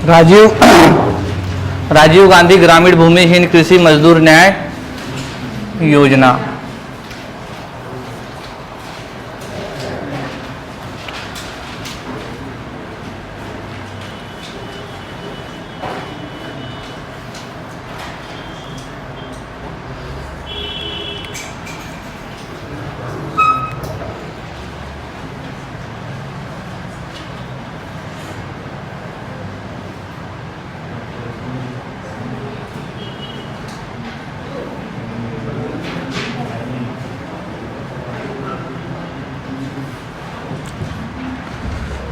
राजीव राजीव गांधी ग्रामीण भूमिहीन कृषि मजदूर न्याय योजना।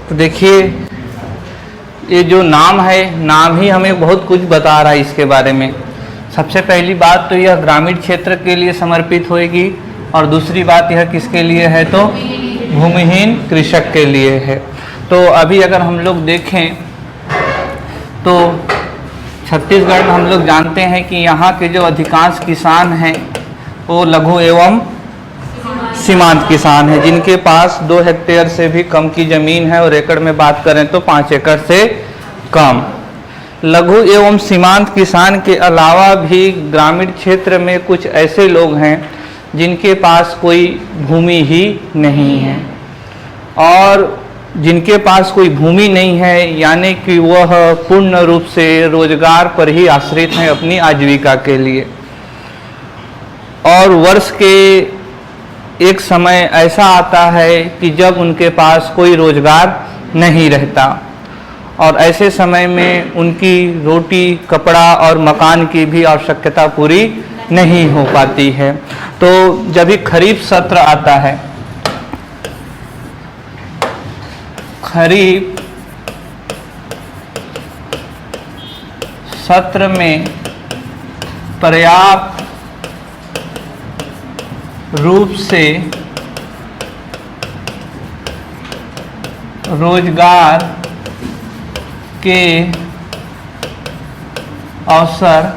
तो देखिए, ये जो नाम है, नाम ही हमें बहुत कुछ बता रहा है इसके बारे में। सबसे पहली बात तो यह ग्रामीण क्षेत्र के लिए समर्पित होएगी, और दूसरी बात यह किसके लिए है, तो भूमिहीन कृषक के लिए है। तो अभी अगर हम लोग देखें तो छत्तीसगढ़ में हम लोग जानते हैं कि यहाँ के जो अधिकांश किसान हैं वो लघु एवं सीमांत किसान है, जिनके पास 2 हेक्टेयर से भी कम की जमीन है, और एकड़ में बात करें तो 5 एकड़ से कम। लघु एवं सीमांत किसान के अलावा भी ग्रामीण क्षेत्र में कुछ ऐसे लोग हैं जिनके पास कोई भूमि ही नहीं है, और जिनके पास कोई भूमि नहीं है यानी कि वह पूर्ण रूप से रोजगार पर ही आश्रित हैं अपनी आजीविका के लिए। और वर्ष के एक समय ऐसा आता है कि जब उनके पास कोई रोजगार नहीं रहता, और ऐसे समय में उनकी रोटी, कपड़ा और मकान की भी आवश्यकता पूरी नहीं हो पाती है। तो जब भी खरीफ सत्र आता है, खरीफ सत्र में पर्याप्त रूप से रोजगार के अवसर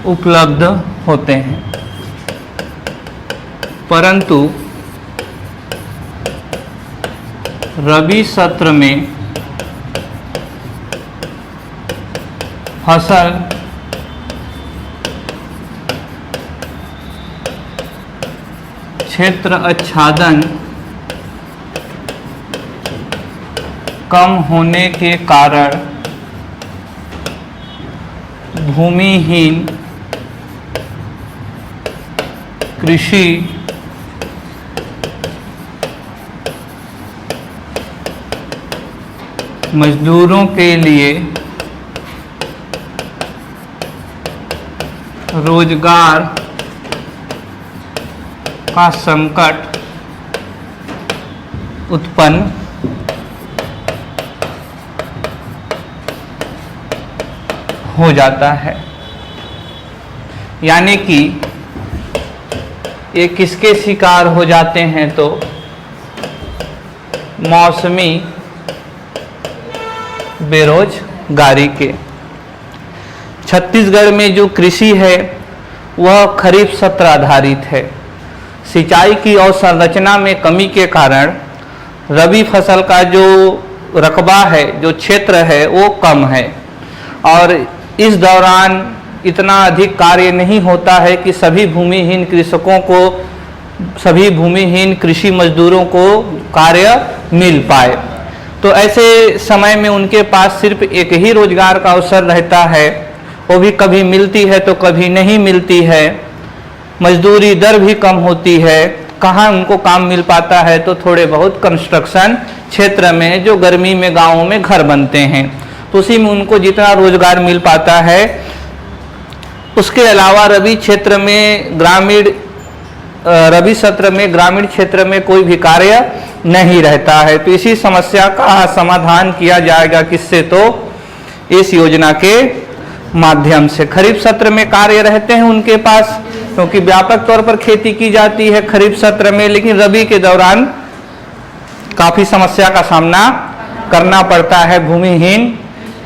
उपलब्ध होते हैं, परंतु रबी सत्र में फसल क्षेत्र आच्छादन कम होने के कारण भूमिहीन कृषि मजदूरों के लिए रोजगार का संकट उत्पन्न हो जाता है। यानी कि ये किसके शिकार हो जाते हैं, तो मौसमी बेरोजगारी के। छत्तीसगढ़ में जो कृषि है वह खरीफ सत्र आधारित है। सिंचाई की अवसंरचना में कमी के कारण रबी फसल का जो रकबा है, जो क्षेत्र है, वो कम है, और इस दौरान इतना अधिक कार्य नहीं होता है कि सभी भूमिहीन कृषकों को, सभी भूमिहीन कृषि मजदूरों को कार्य मिल पाए। तो ऐसे समय में उनके पास सिर्फ एक ही रोजगार का अवसर रहता है, वो भी कभी मिलती है तो कभी नहीं मिलती है। मजदूरी दर भी कम होती है। कहाँ उनको काम मिल पाता है, तो थोड़े बहुत कंस्ट्रक्शन क्षेत्र में, जो गर्मी में गाँवों में घर बनते हैं, तो उसी में उनको जितना रोजगार मिल पाता है। उसके अलावा रबी क्षेत्र में रबी सत्र में ग्रामीण क्षेत्र में कोई भी कार्य नहीं रहता है। तो इसी समस्या का समाधान किया जाएगा किससे, तो इस योजना के माध्यम से। खरीफ सत्र में कार्य रहते हैं उनके पास, क्योंकि व्यापक तौर पर खेती की जाती है खरीफ सत्र में, लेकिन रबी के दौरान काफी समस्या का सामना करना पड़ता है भूमिहीन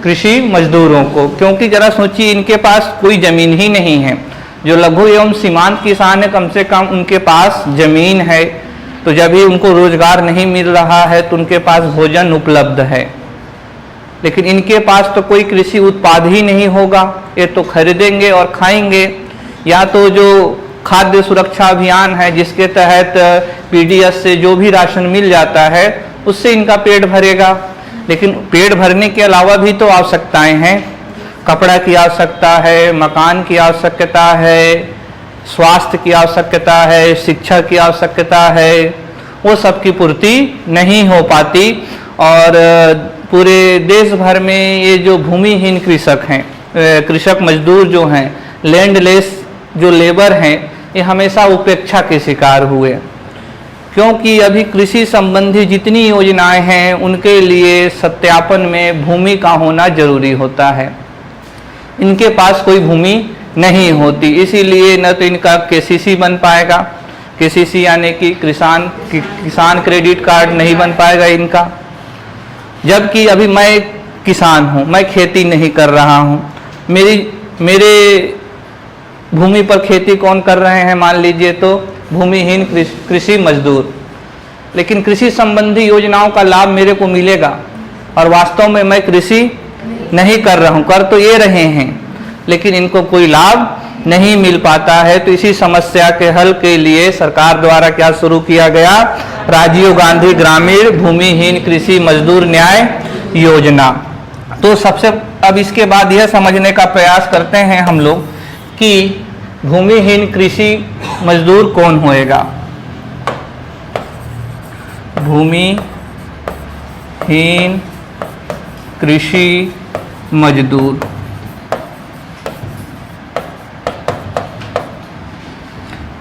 कृषि मजदूरों को। क्योंकि जरा सोचिए, इनके पास कोई जमीन ही नहीं है। जो लघु एवं सीमांत किसान है, कम से कम उनके पास जमीन है, तो जब भी उनको रोजगार नहीं मिल रहा है तो उनके पास भोजन उपलब्ध है, लेकिन इनके पास तो कोई कृषि उत्पाद ही नहीं होगा, ये तो खरीदेंगे और खाएंगे। या तो जो खाद्य सुरक्षा अभियान है जिसके तहत पीडीएस से जो भी राशन मिल जाता है उससे इनका पेट भरेगा, लेकिन पेट भरने के अलावा भी तो आवश्यकताएं हैं, कपड़ा की आवश्यकता है, मकान की आवश्यकता है, स्वास्थ्य की आवश्यकता है, शिक्षा की आवश्यकता है, वो सब की पूर्ति नहीं हो पाती। और पूरे देश भर में ये जो भूमिहीन कृषक हैं, कृषक मजदूर जो हैं, लैंडलेस जो लेबर हैं, ये हमेशा उपेक्षा के शिकार हुए, क्योंकि अभी कृषि संबंधी जितनी योजनाएं हैं उनके लिए सत्यापन में भूमि का होना जरूरी होता है। इनके पास कोई भूमि नहीं होती, इसीलिए न तो इनका केसीसी बन पाएगा, केसीसी यानी कि किसान क्रेडिट कार्ड नहीं बन पाएगा इनका। जबकि अभी मैं किसान हूँ, मैं खेती नहीं कर रहा हूँ, मेरे भूमि पर खेती कौन कर रहे हैं, मान लीजिए तो भूमिहीन कृषि मजदूर, लेकिन कृषि संबंधी योजनाओं का लाभ मेरे को मिलेगा और वास्तव में मैं कृषि नहीं कर रहा हूँ, कर तो ये रहे हैं लेकिन इनको कोई लाभ नहीं मिल पाता है। तो इसी समस्या के हल के लिए सरकार द्वारा क्या शुरू किया गया, राजीव गांधी ग्रामीण भूमिहीन कृषि मजदूर न्याय योजना। तो सबसे अब इसके बाद यह समझने का प्रयास करते हैं हम लोग कि भूमिहीन कृषि मजदूर कौन होएगा। भूमिहीन कृषि मजदूर,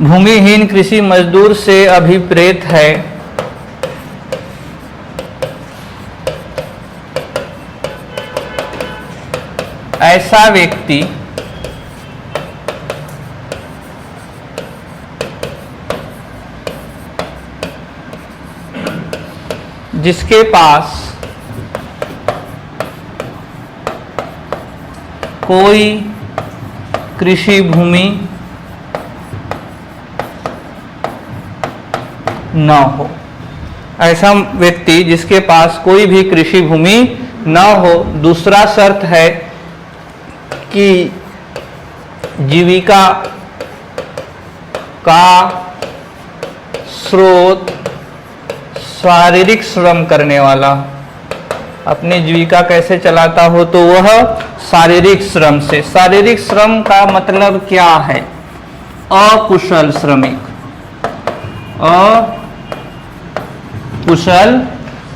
भूमिहीन कृषि मजदूर से अभिप्रेत है ऐसा व्यक्ति जिसके पास कोई कृषि भूमि न हो, ऐसा व्यक्ति जिसके पास कोई भी कृषि भूमि न हो। दूसरा शर्त है कि जीविका का स्रोत शारीरिक श्रम करने वाला, अपनी जीविका कैसे चलाता हो, तो वह शारीरिक श्रम से। शारीरिक श्रम का मतलब क्या है, अकुशल श्रमिक, अकुशल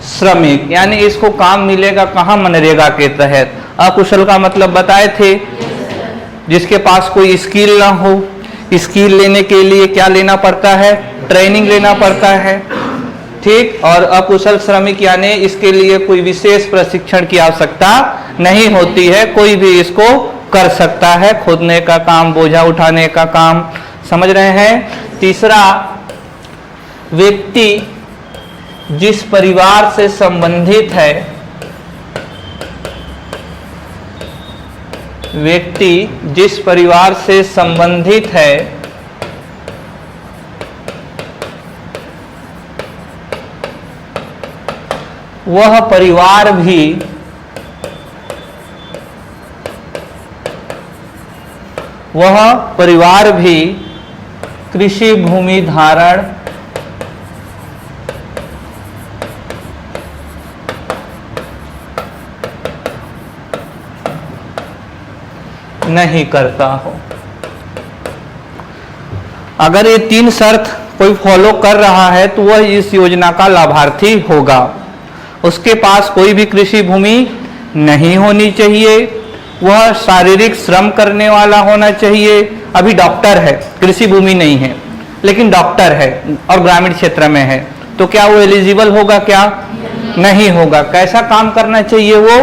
श्रमिक, यानी इसको काम मिलेगा कहाँ, मनरेगा के तहत। अकुशल का मतलब बताए थे, जिसके पास कोई स्किल ना हो। स्किल लेने के लिए क्या लेना पड़ता है, ट्रेनिंग लेना पड़ता है, ठीक। और अकुशल श्रमिक यानी इसके लिए कोई विशेष प्रशिक्षण की आवश्यकता नहीं होती है, कोई भी इसको कर सकता है, खोदने का काम, बोझा उठाने का काम, समझ रहे हैं। तीसरा, व्यक्ति जिस परिवार से संबंधित है, व्यक्ति जिस परिवार से संबंधित है वह परिवार भी कृषि भूमि धारण नहीं करता हो। अगर ये तीन शर्त कोई फॉलो कर रहा है तो वह इस योजना का लाभार्थी होगा। उसके पास कोई भी कृषि भूमि नहीं होनी चाहिए, वह शारीरिक श्रम करने वाला होना चाहिए। अभी डॉक्टर है, कृषि भूमि नहीं है लेकिन डॉक्टर है और ग्रामीण क्षेत्र में है, तो क्या वो एलिजिबल होगा, क्या नहीं होगा। कैसा काम करना चाहिए, वो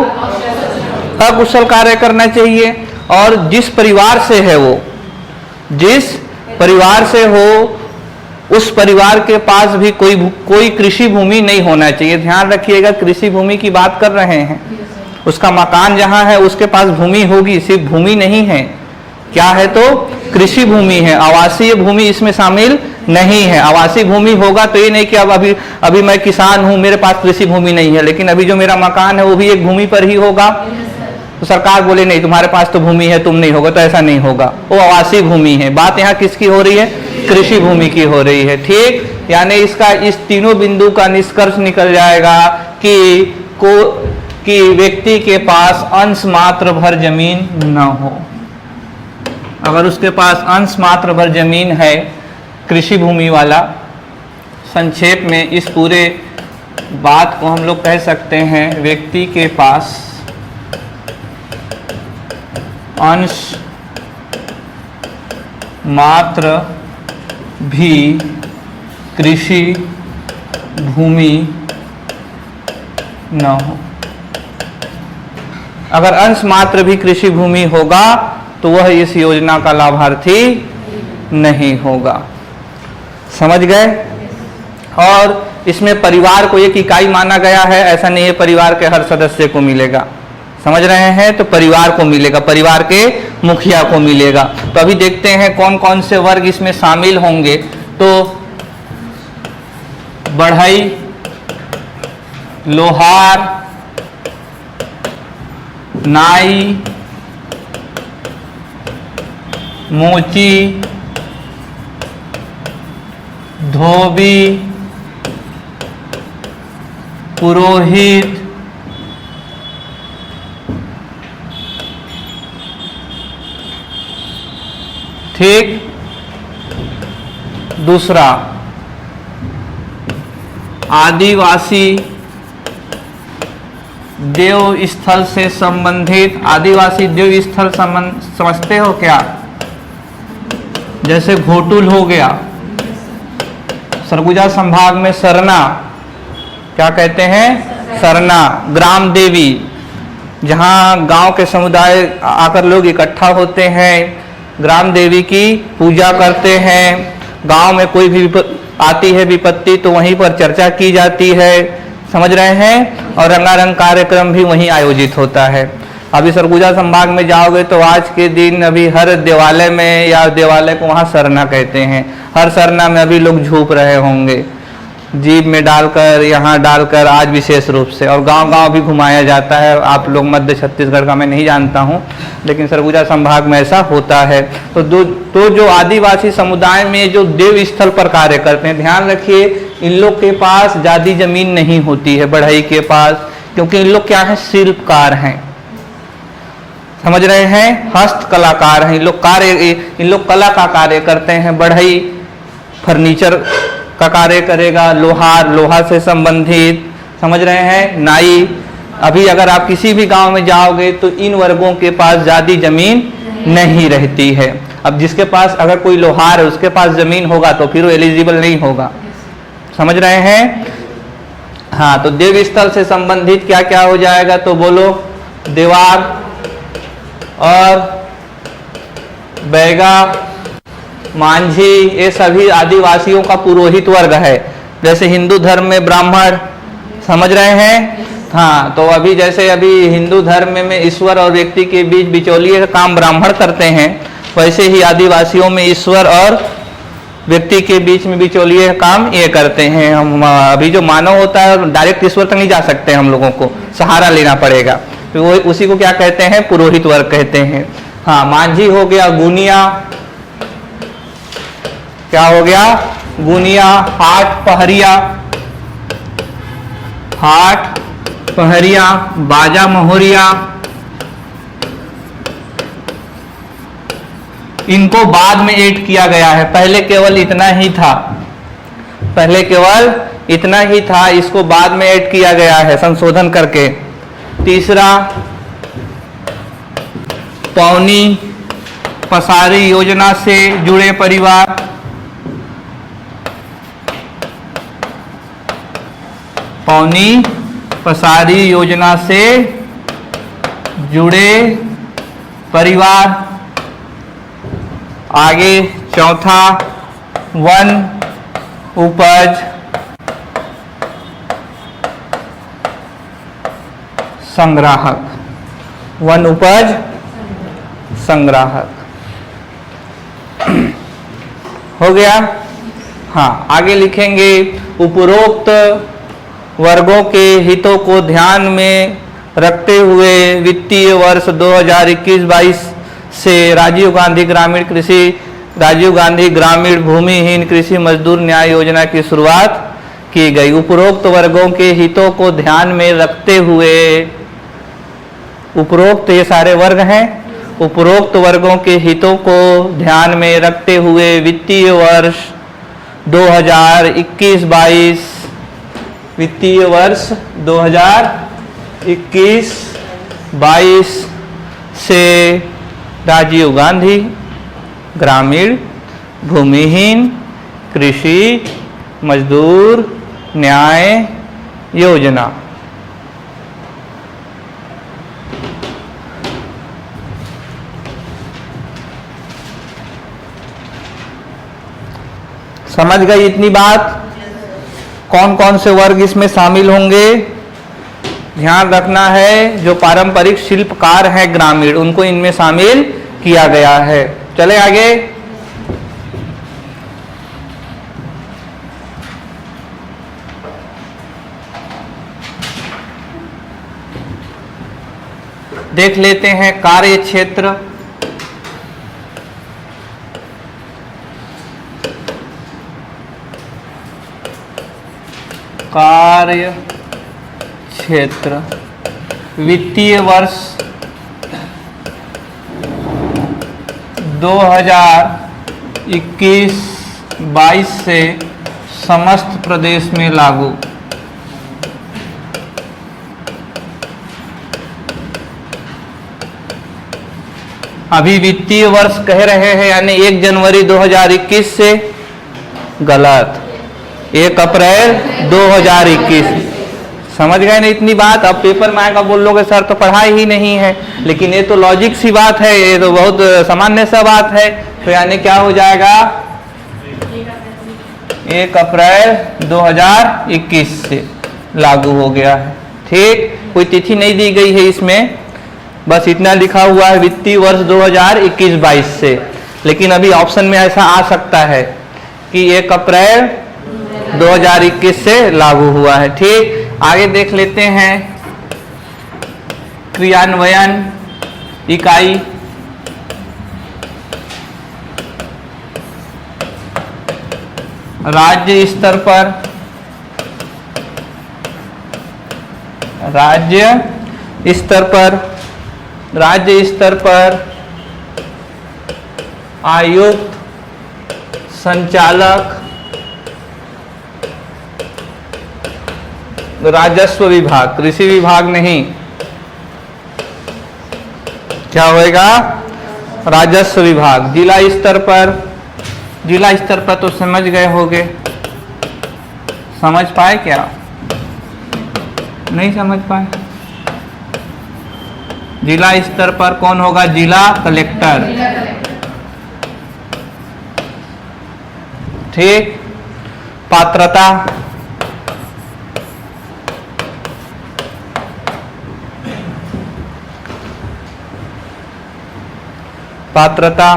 अकुशल कार्य करना चाहिए। और जिस परिवार से है, वो जिस परिवार से हो उस परिवार के पास भी कोई कृषि भूमि नहीं होना चाहिए। ध्यान रखिएगा, कृषि भूमि की बात कर रहे हैं। उसका मकान जहां है उसके पास भूमि होगी, सिर्फ भूमि नहीं है, क्या है तो कृषि भूमि है, आवासीय भूमि इसमें शामिल नहीं है। आवासीय भूमि होगा तो ये नहीं कि अब अभी मैं किसान हूं, मेरे पास कृषि भूमि नहीं है, लेकिन अभी जो मेरा मकान है वो भी एक भूमि पर ही होगा, तो सरकार बोले नहीं तुम्हारे पास तो भूमि है तुम नहीं होगा, तो ऐसा नहीं होगा, वो आवासीय भूमि है। बात यहाँ किसकी हो रही है? कृषि भूमि की हो रही है। ठीक, यानी इसका इस तीनों बिंदु का निष्कर्ष निकल जाएगा कि व्यक्ति के पास अंश मात्र भर जमीन न हो। अगर उसके पास अंश मात्र भर जमीन है कृषि भूमि वाला, संक्षेप में इस पूरे बात को हम लोग कह सकते हैं व्यक्ति के पास अंश मात्र भी कृषि भूमि न हो। अगर अंश मात्र भी कृषि भूमि होगा तो वह इस योजना का लाभार्थी नहीं होगा। समझ गए? और इसमें परिवार को एक इकाई माना गया है, ऐसा नहीं है परिवार के हर सदस्य को मिलेगा। समझ रहे हैं? तो परिवार को मिलेगा, परिवार के मुखिया को मिलेगा। तो अभी देखते हैं कौन कौन से वर्ग इसमें शामिल होंगे। तो बढ़ई, लोहार, नाई, मोची, धोबी, पुरोहित, ठीक। दूसरा आदिवासी, देव स्थल से संबंधित। आदिवासी देव स्थल समझते हो क्या? जैसे घोटुल हो गया, सरगुजा संभाग में सरना, क्या कहते हैं? सरना। ग्राम देवी, जहाँ गांव के समुदाय आकर लोग इकट्ठा होते हैं, ग्राम देवी की पूजा करते हैं। गांव में कोई भी आती है विपत्ति तो वहीं पर चर्चा की जाती है। समझ रहे हैं? और रंगारंग कार्यक्रम भी वहीं आयोजित होता है। अभी सरगुजा संभाग में जाओगे तो आज के दिन अभी हर देवालय में, या देवालय को वहाँ सरना कहते हैं, हर सरना में अभी लोग झूप रहे होंगे, जीप में डालकर, यहाँ डालकर, आज विशेष रूप से। और गांव-गांव भी घुमाया जाता है। आप लोग मध्य छत्तीसगढ़ का मैं नहीं जानता हूँ, लेकिन सरगुजा संभाग में ऐसा होता है। तो जो आदिवासी समुदाय में जो देव स्थल पर कार्य करते हैं, ध्यान रखिए इन लोग के पास ज़्यादा जमीन नहीं होती है बढ़ई के पास, क्योंकि इन लोग क्या है? शिल्पकार हैं। समझ रहे हैं? हस्त कलाकार हैं। इन लोग कला का कार्य करते हैं। बढ़ई फर्नीचर का कार्य करेगा, लोहार लोहा से संबंधित। समझ रहे हैं? नाई, अभी अगर आप किसी भी गांव में जाओगे तो इन वर्गों के पास ज्यादा जमीन नहीं रहती है। अब जिसके पास अगर कोई लोहार है उसके पास जमीन होगा तो फिर वो एलिजिबल नहीं होगा। समझ रहे हैं? हाँ, तो देव स्थल से संबंधित क्या क्या हो जाएगा? तो बोलो, देवार और बैगा, मांझी, ये सभी आदिवासियों का पुरोहित वर्ग है। जैसे हिंदू धर्म में ब्राह्मण, समझ रहे हैं? हाँ, तो अभी जैसे अभी हिंदू धर्म में ईश्वर और व्यक्ति के बीच बिचौलिए का काम ब्राह्मण करते हैं, वैसे ही आदिवासियों में ईश्वर और व्यक्ति के बीच में बिचौलिए का काम ये करते हैं। हम अभी जो मानव होता है डायरेक्ट ईश्वर तक नहीं जा सकते, हम लोगों को सहारा लेना पड़ेगा, तो वो उसी को क्या कहते हैं? पुरोहित वर्ग कहते हैं। हाँ, मांझी हो गया, गुनिया, क्या हो गया? गुनिया, हाट पहरिया, हाट पहरिया, बाजा महोरिया, इनको बाद में ऐड किया गया है। पहले केवल इतना ही था, पहले केवल इतना ही था, इसको बाद में ऐड किया गया है संशोधन करके। तीसरा पौनी पसारी योजना से जुड़े परिवार, पौनी पसारी योजना से जुड़े परिवार। आगे चौथा वन उपज संग्राहक, वन उपज संग्राहक। हो गया। हाँ, आगे लिखेंगे उपरोक्त वर्गों के हितों को ध्यान में रखते हुए वित्तीय वर्ष 2021-22 से राजीव गांधी ग्रामीण भूमिहीन कृषि मजदूर न्याय योजना की शुरुआत की गई। उपरोक्त वर्गों के हितों को ध्यान में रखते हुए, उपरोक्त ये सारे वर्ग हैं, उपरोक्त वर्गों के हितों को ध्यान में रखते हुए वित्तीय वर्ष 2021-22 वित्तीय वर्ष 2021-22 से राजीव गांधी ग्रामीण भूमिहीन कृषि मजदूर न्याय योजना समझ गई इतनी बात? कौन कौन से वर्ग इसमें शामिल होंगे ध्यान रखना है। जो पारंपरिक शिल्पकार हैं ग्रामीण, उनको इनमें शामिल किया गया है। चले आगे। देख लेते हैं कार्य क्षेत्र। कार्य क्षेत्र वित्तीय वर्ष 2021-22 से समस्त प्रदेश में लागू। अभी वित्तीय वर्ष कह रहे हैं यानी 1 जनवरी 2021 से, गलत, 1 अप्रैल 2021। समझ गए ना इतनी बात? अब पेपर में आएगा बोल लोगे सर तो पढ़ाई ही नहीं है, लेकिन ये तो लॉजिक सी बात है, ये तो बहुत सामान्य सा बात है। तो यानी क्या हो जाएगा 1 अप्रैल 2021 से लागू हो गया है। ठीक, कोई तिथि नहीं दी गई है इसमें, बस इतना लिखा हुआ है वित्तीय वर्ष 2021-22 से। लेकिन अभी ऑप्शन में ऐसा आ सकता है कि 1 अप्रैल 2021 से लागू हुआ है। ठीक, आगे देख लेते हैं क्रियान्वयन इकाई। राज्य स्तर पर आयुक्त, संचालक, राजस्व विभाग, कृषि विभाग नहीं, क्या होएगा राजस्व विभाग। जिला स्तर पर तो समझ गए होंगे, समझ पाए क्या? नहीं समझ पाए? जिला स्तर पर कौन होगा? जिला कलेक्टर। ठीक, पात्रता,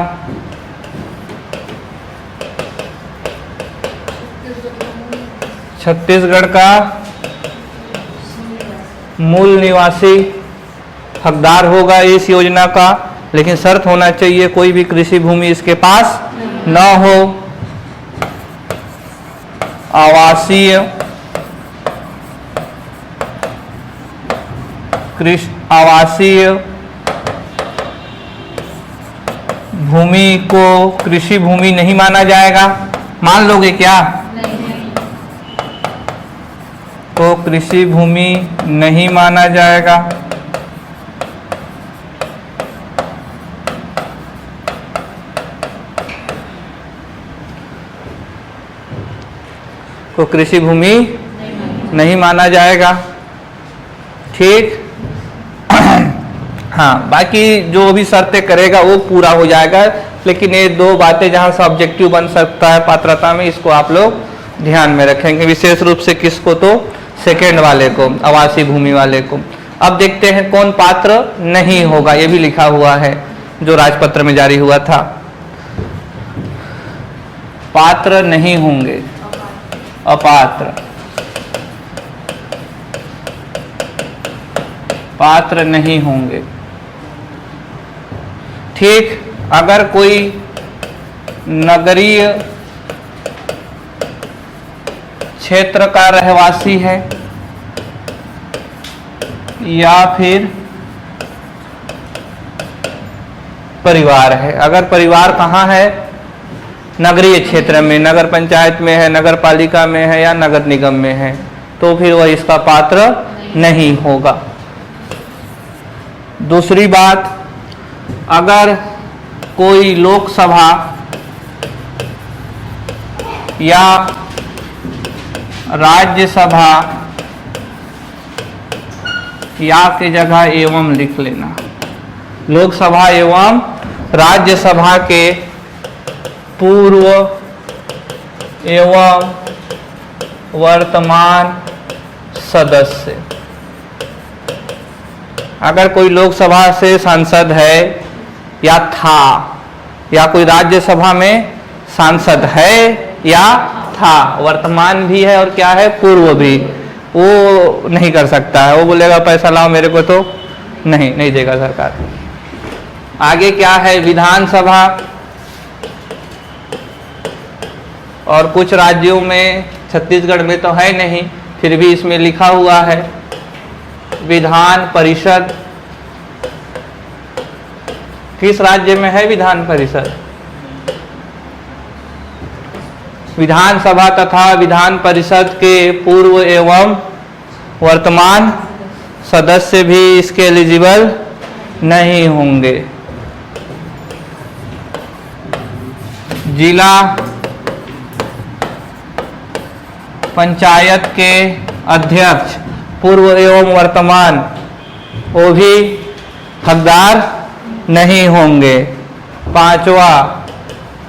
छत्तीसगढ़ का मूल निवासी हकदार होगा इस योजना का, लेकिन शर्त होना चाहिए कोई भी कृषि भूमि इसके पास न हो। आवासीय भूमि को कृषि भूमि नहीं माना जाएगा। मान लोगे क्या? तो कृषि भूमि नहीं माना जाएगा। तो कृषि भूमि नहीं माना जाएगा। ठीक, हाँ, बाकी जो भी शर्तें करेगा वो पूरा हो जाएगा। लेकिन ये 2 बातें जहां से ऑब्जेक्टिव बन सकता है पात्रता में, इसको आप लोग ध्यान में रखेंगे, विशेष रूप से किसको? तो सेकेंड वाले को, आवासीय भूमि वाले को। अब देखते हैं कौन पात्र नहीं होगा, ये भी लिखा हुआ है जो राजपत्र में जारी हुआ था। पात्र नहीं होंगे, अपात्र, पात्र नहीं होंगे। ठीक, अगर कोई नगरीय क्षेत्र का रहवासी है या फिर परिवार है, अगर परिवार कहाँ है, नगरीय क्षेत्र में, नगर पंचायत में है, नगर पालिका में है या नगर निगम में है, तो फिर वह इसका पात्र नहीं होगा। दूसरी बात, अगर कोई लोकसभा या राज्यसभा या की जगह एवं लिख लेना, लोकसभा एवं राज्यसभा के पूर्व एवं वर्तमान सदस्य, अगर कोई लोकसभा से सांसद है या था, या कोई राज्यसभा में सांसद है या था, वर्तमान भी है और क्या है, पूर्व भी, वो नहीं कर सकता है। वो बोलेगा पैसा लाओ मेरे को, तो नहीं देगा सरकार। आगे क्या है, विधानसभा, और कुछ राज्यों में, छत्तीसगढ़ में तो है नहीं, फिर भी इसमें लिखा हुआ है विधान परिषद। किस राज्य में है विधान परिषद? विधानसभा तथा विधान परिषद के पूर्व एवं वर्तमान सदस्य भी इसके एलिजिबल नहीं होंगे। जिला पंचायत के अध्यक्ष पूर्व एवं वर्तमान, वो भी हकदार नहीं होंगे। पांचवा,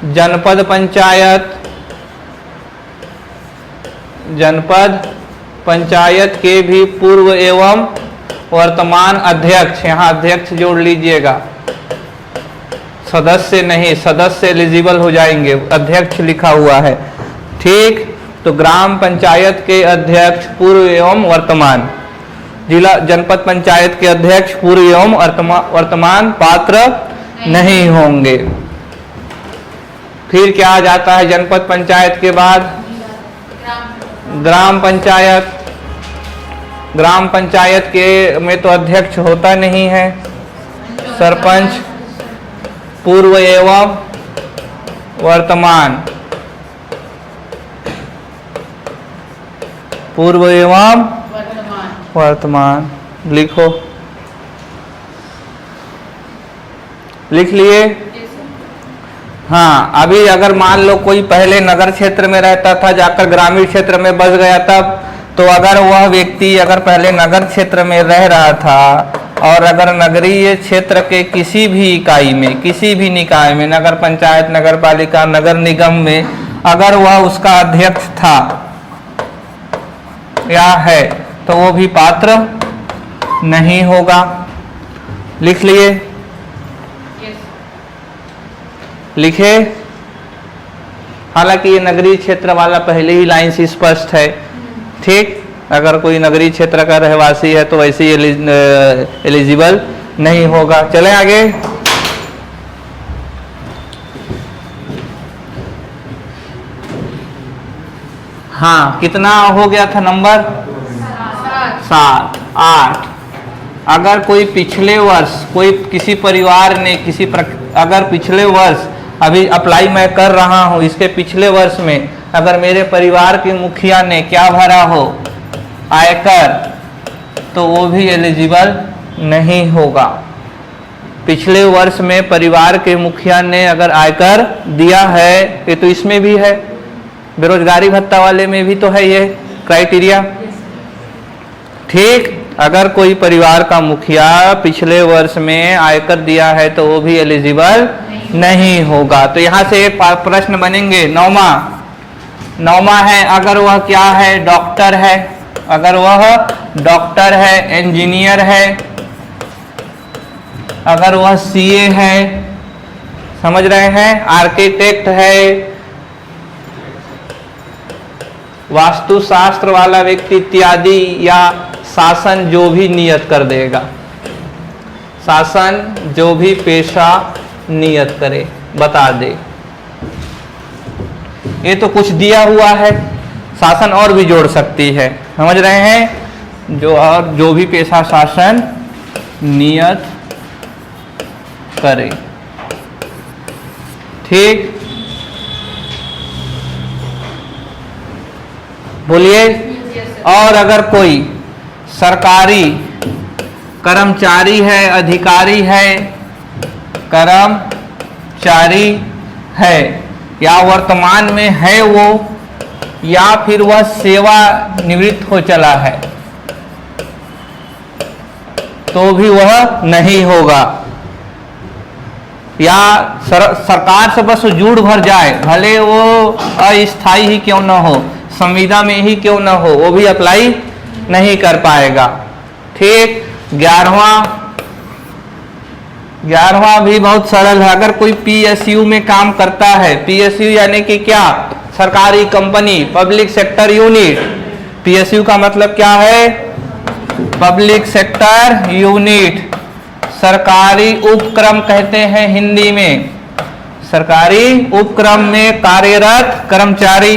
जनपद पंचायत, जनपद पंचायत के भी पूर्व एवं वर्तमान अध्यक्ष, यहाँ अध्यक्ष जोड़ लीजिएगा, सदस्य नहीं, सदस्य एलिजिबल हो जाएंगे, अध्यक्ष लिखा हुआ है। ठीक, तो ग्राम पंचायत के अध्यक्ष पूर्व एवं वर्तमान, जिला जनपद पंचायत के अध्यक्ष पूर्व एवं वर्तमान पात्र नहीं होंगे। फिर क्या आ जाता है जनपद पंचायत के बाद? ग्राम पंचायत। ग्राम पंचायत के में तो अध्यक्ष होता नहीं है, सरपंच पूर्व एवं वर्तमान, पूर्व एवं वर्तमान लिखो, लिख लिए? हाँ, अभी अगर मान लो कोई पहले नगर क्षेत्र में रहता था, जाकर ग्रामीण क्षेत्र में बस गया, तब तो अगर वह व्यक्ति अगर पहले नगर क्षेत्र में रह रहा था और अगर नगरीय क्षेत्र के किसी भी इकाई में, किसी भी निकाय में, नगर पंचायत, नगर पालिका, नगर निगम में अगर वह उसका अध्यक्ष था या है, तो वो भी पात्र नहीं होगा। लिख लिए? लिखे? हालांकि ये नगरीय क्षेत्र वाला पहले ही लाइन से स्पष्ट है। ठीक, अगर कोई नगरीय क्षेत्र का रहवासी है तो वैसे ही एलिजिबल नहीं होगा। चलें आगे। हाँ, कितना हो गया था नंबर? 7। 8, अगर कोई पिछले वर्ष, कोई किसी परिवार ने अगर पिछले वर्ष, अभी अप्लाई मैं कर रहा हूँ, इसके पिछले वर्ष में अगर मेरे परिवार के मुखिया ने क्या भरा हो, आयकर, तो वो भी एलिजिबल नहीं होगा। पिछले वर्ष में परिवार के मुखिया ने अगर आयकर दिया है, ये तो इसमें भी है, बेरोजगारी भत्ता वाले में भी तो है ये क्राइटेरिया। ठीक, अगर कोई परिवार का मुखिया पिछले वर्ष में आयकर दिया है तो वो भी एलिजिबल नहीं होगा। तो यहाँ से एक प्रश्न बनेंगे। 9वां है, अगर वह क्या है? डॉक्टर है। अगर वह डॉक्टर है, इंजीनियर है, अगर वह सीए है, समझ रहे हैं, आर्किटेक्ट है, वास्तुशास्त्र वाला व्यक्ति इत्यादि, या शासन जो भी नियत कर देगा, शासन जो भी पेशा नियत करे बता दे। ये तो कुछ दिया हुआ है, शासन और भी जोड़ सकती है, समझ रहे हैं, जो भी पेशा शासन नियत करे, ठीक। बोलिए। और अगर कोई सरकारी कर्मचारी है, अधिकारी है, कर्मचारी है, या वर्तमान में है वो, या फिर वह सेवा निवृत्त हो चला है, तो भी वह नहीं होगा। या सरकार से बस जुड़ भर जाए, भले वो अस्थायी ही क्यों न हो, संविदा में ही क्यों न हो, वो भी अप्लाई नहीं कर पाएगा, ठीक। 11वां भी बहुत सरल है। अगर कोई पीएसयू में काम करता है, पीएसयू यानी कि क्या, सरकारी company, public sector unit. PSU का मतलब क्या है, पब्लिक सेक्टर यूनिट, सरकारी उपक्रम कहते हैं हिंदी में, सरकारी उपक्रम में कार्यरत कर्मचारी,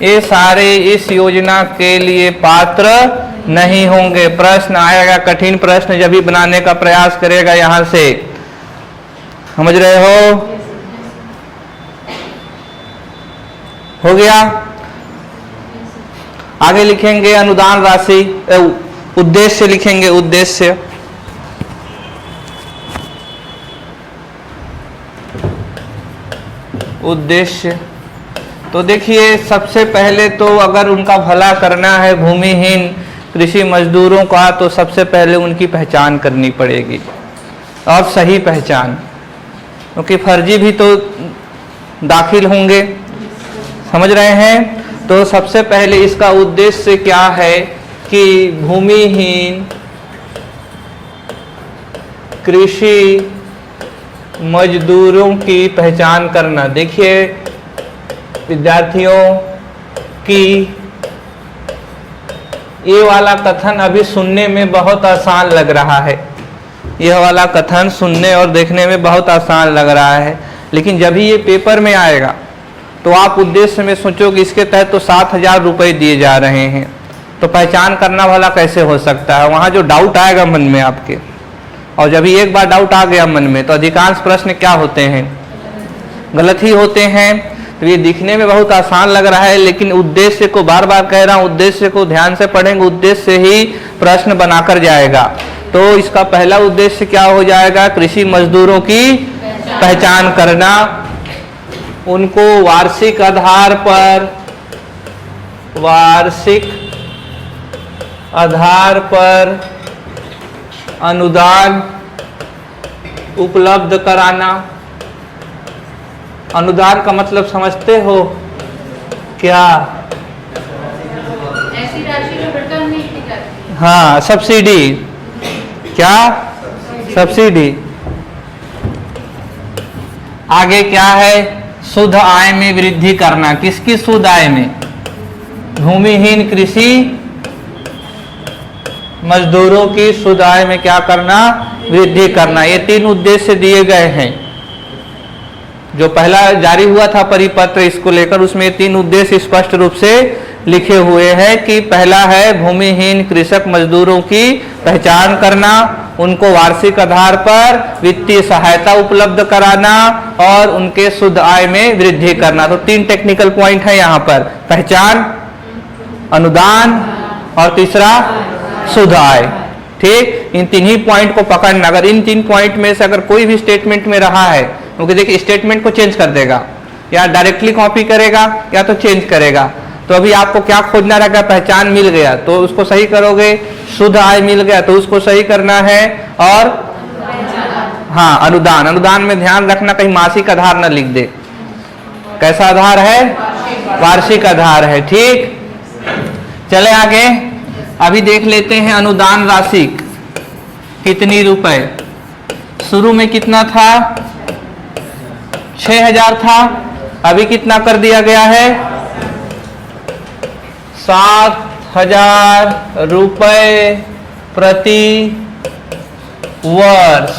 ये सारे इस योजना के लिए पात्र नहीं होंगे। प्रश्न आएगा, कठिन प्रश्न जब भी बनाने का प्रयास करेगा यहां से, समझ रहे हो गया। आगे लिखेंगे अनुदान राशि, उद्देश्य लिखेंगे, उद्देश्य। उद्देश्य तो देखिए, सबसे पहले तो अगर उनका भला करना है भूमिहीन कृषि मजदूरों का, तो सबसे पहले उनकी पहचान करनी पड़ेगी, और सही पहचान, क्योंकि फर्जी भी तो दाखिल होंगे, समझ रहे हैं। तो सबसे पहले इसका उद्देश्य क्या है कि भूमिहीन कृषि मजदूरों की पहचान करना। देखिए विद्यार्थियों की ये वाला कथन अभी सुनने में बहुत आसान लग रहा है, यह वाला कथन सुनने और देखने में बहुत आसान लग रहा है, लेकिन जब ही ये पेपर में आएगा तो आप उद्देश्य में सोचोगे इसके तहत तो 7,000 रुपए दिए जा रहे हैं, तो पहचान करना वाला कैसे हो सकता है। वहाँ जो डाउट आएगा मन में आपके, और जब ही एक बार डाउट आ गया मन में तो अधिकांश प्रश्न क्या होते हैं, गलत ही होते हैं। तो ये दिखने में बहुत आसान लग रहा है, लेकिन उद्देश्य को बार बार कह रहा हूँ, उद्देश्य को ध्यान से पढ़ेंगे, उद्देश्य ही प्रश्न बनाकर जाएगा। तो इसका पहला उद्देश्य क्या हो जाएगा, कृषि मजदूरों की पहचान करना, उनको वार्षिक आधार पर अनुदान उपलब्ध कराना। अनुदान का मतलब समझते हो क्या? ऐसी राशि जो रिटर्न नहीं की जाती। हाँ, सब्सिडी। क्या? सब्सिडी। आगे क्या है, शुद्ध आय में वृद्धि करना। किसकी शुद्ध आय में? भूमिहीन कृषि मजदूरों की शुद्ध आय में क्या करना, वृद्धि करना। ये 3 उद्देश्य दिए गए हैं। जो पहला जारी हुआ था परिपत्र इसको लेकर, उसमें 3 उद्देश्य स्पष्ट रूप से लिखे हुए हैं कि पहला है भूमिहीन कृषक मजदूरों की पहचान करना, उनको वार्षिक आधार पर वित्तीय सहायता उपलब्ध कराना और उनके शुद्ध आय में वृद्धि करना। तो 3 टेक्निकल पॉइंट है यहाँ पर, पहचान, अनुदान और तीसरा शुद्ध आय। ठीक, इन 3 ही पॉइंट को पकड़ना। अगर इन 3 पॉइंट में से अगर कोई भी स्टेटमेंट में रहा है, क्योंकि देखिए स्टेटमेंट को चेंज कर देगा, या डायरेक्टली कॉपी करेगा या तो चेंज करेगा। तो अभी आपको क्या खोजना रहेगा, पहचान मिल गया तो उसको सही करोगे, शुद्ध आय मिल गया तो उसको सही करना है, और हाँ अनुदान। अनुदान में ध्यान रखना कहीं मासिक आधार न लिख दे। कैसा आधार है? वार्षिक आधार है। ठीक, चले आगे। अभी देख लेते हैं अनुदान राशि कितनी रुपए। शुरू में कितना था? 6,000 था। अभी कितना कर दिया गया है? 7,000 रुपए प्रति वर्ष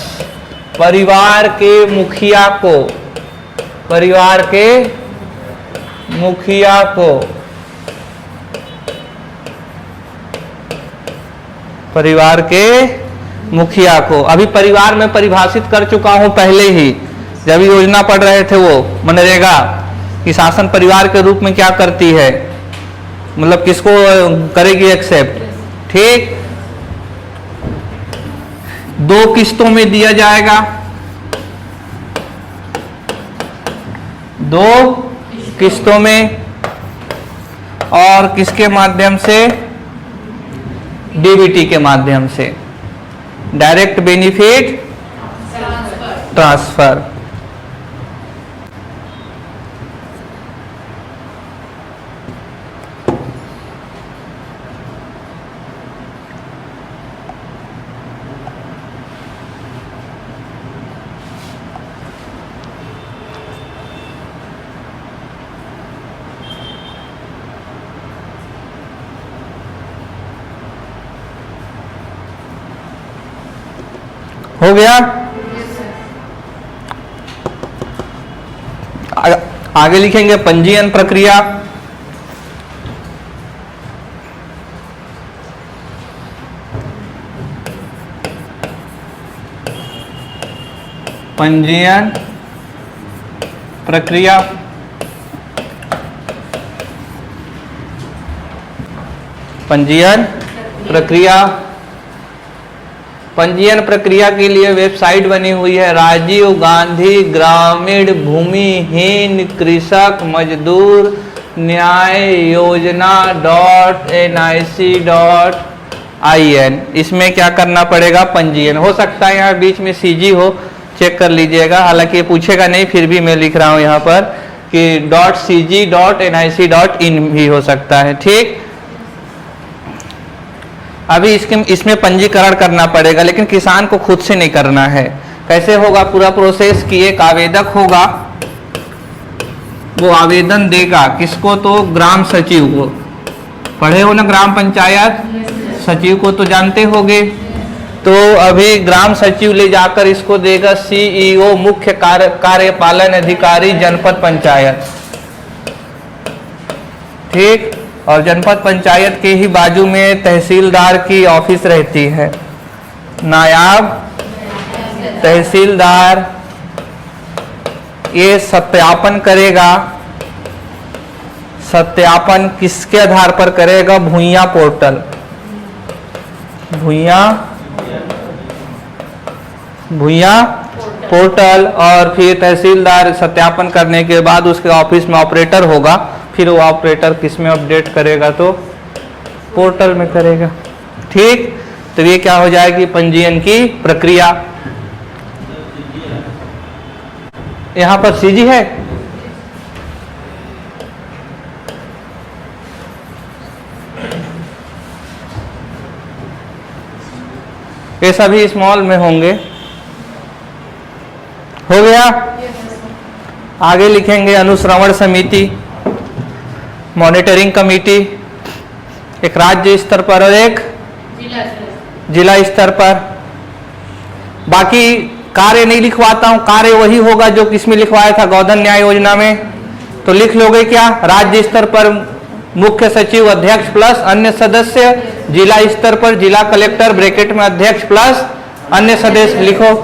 परिवार के मुखिया को, परिवार के मुखिया को, परिवार के मुखिया को। अभी परिवार में परिभाषित कर चुका हूं पहले ही, जब योजना पढ़ रहे थे वो मनरेगा कि शासन परिवार के रूप में क्या करती है, मतलब किसको करेगी एक्सेप्ट। ठीक, 2 किस्तों में दिया जाएगा, 2 किस्तों में, और किसके माध्यम से? डीबीटी के माध्यम से, डायरेक्ट बेनिफिट ट्रांसफर। हो गया? आगे लिखेंगे पंजीयन प्रक्रिया। पंजीयन प्रक्रिया, पंजीयन प्रक्रिया। पंजीयन प्रक्रिया के लिए वेबसाइट बनी हुई है, राजीव गांधी ग्रामीण भूमिहीन कृषक मजदूर न्याय योजना .nic.in। इसमें क्या करना पड़ेगा? पंजीयन। हो सकता है यहाँ बीच में सीजी हो, चेक कर लीजिएगा, हालांकि ये पूछेगा नहीं, फिर भी मैं लिख रहा हूँ यहाँ पर कि .cg.nic.in भी हो सकता है। ठीक, अभी इसमें पंजीकरण करना पड़ेगा, लेकिन किसान को खुद से नहीं करना है। कैसे होगा पूरा प्रोसेस? कि एक आवेदक होगा, वो आवेदन देगा किसको? तो ग्राम सचिव को। पढ़े हो ना ग्राम पंचायत सचिव को, तो जानते होंगे। तो अभी ग्राम सचिव ले जाकर इसको देगा सीईओ, मुख्य कार्यपालन अधिकारी जनपद पंचायत। ठीक, और जनपद पंचायत के ही बाजू में तहसीलदार की ऑफिस रहती है, नायाब तहसीलदार। ये सत्यापन करेगा, सत्यापन किसके आधार पर करेगा? Bhuiyan portal, Bhuiyan portal. और फिर तहसीलदार सत्यापन करने के बाद उसके ऑफिस में ऑपरेटर होगा, फिर वो ऑपरेटर किस में अपडेट करेगा? तो पोर्टल में करेगा। ठीक, तो ये क्या हो जाएगी? पंजीयन की प्रक्रिया। यहां पर सीजी है, ये सभी स्मॉल में होंगे। हो गया? आगे लिखेंगे अनुश्रवण समिति, मॉनिटरिंग कमेटी, एक राज्य स्तर पर और एक जिला स्तर पर। बाकी कार्य नहीं लिखवाता हूं, कार्य वही होगा जो किसमें लिखवाया था? गोधन न्याय योजना में। तो लिख लोगे क्या? राज्य स्तर पर मुख्य सचिव अध्यक्ष प्लस अन्य सदस्य, जिला स्तर पर जिला कलेक्टर ब्रैकेट में अध्यक्ष प्लस अन्य सदस्य लिखो।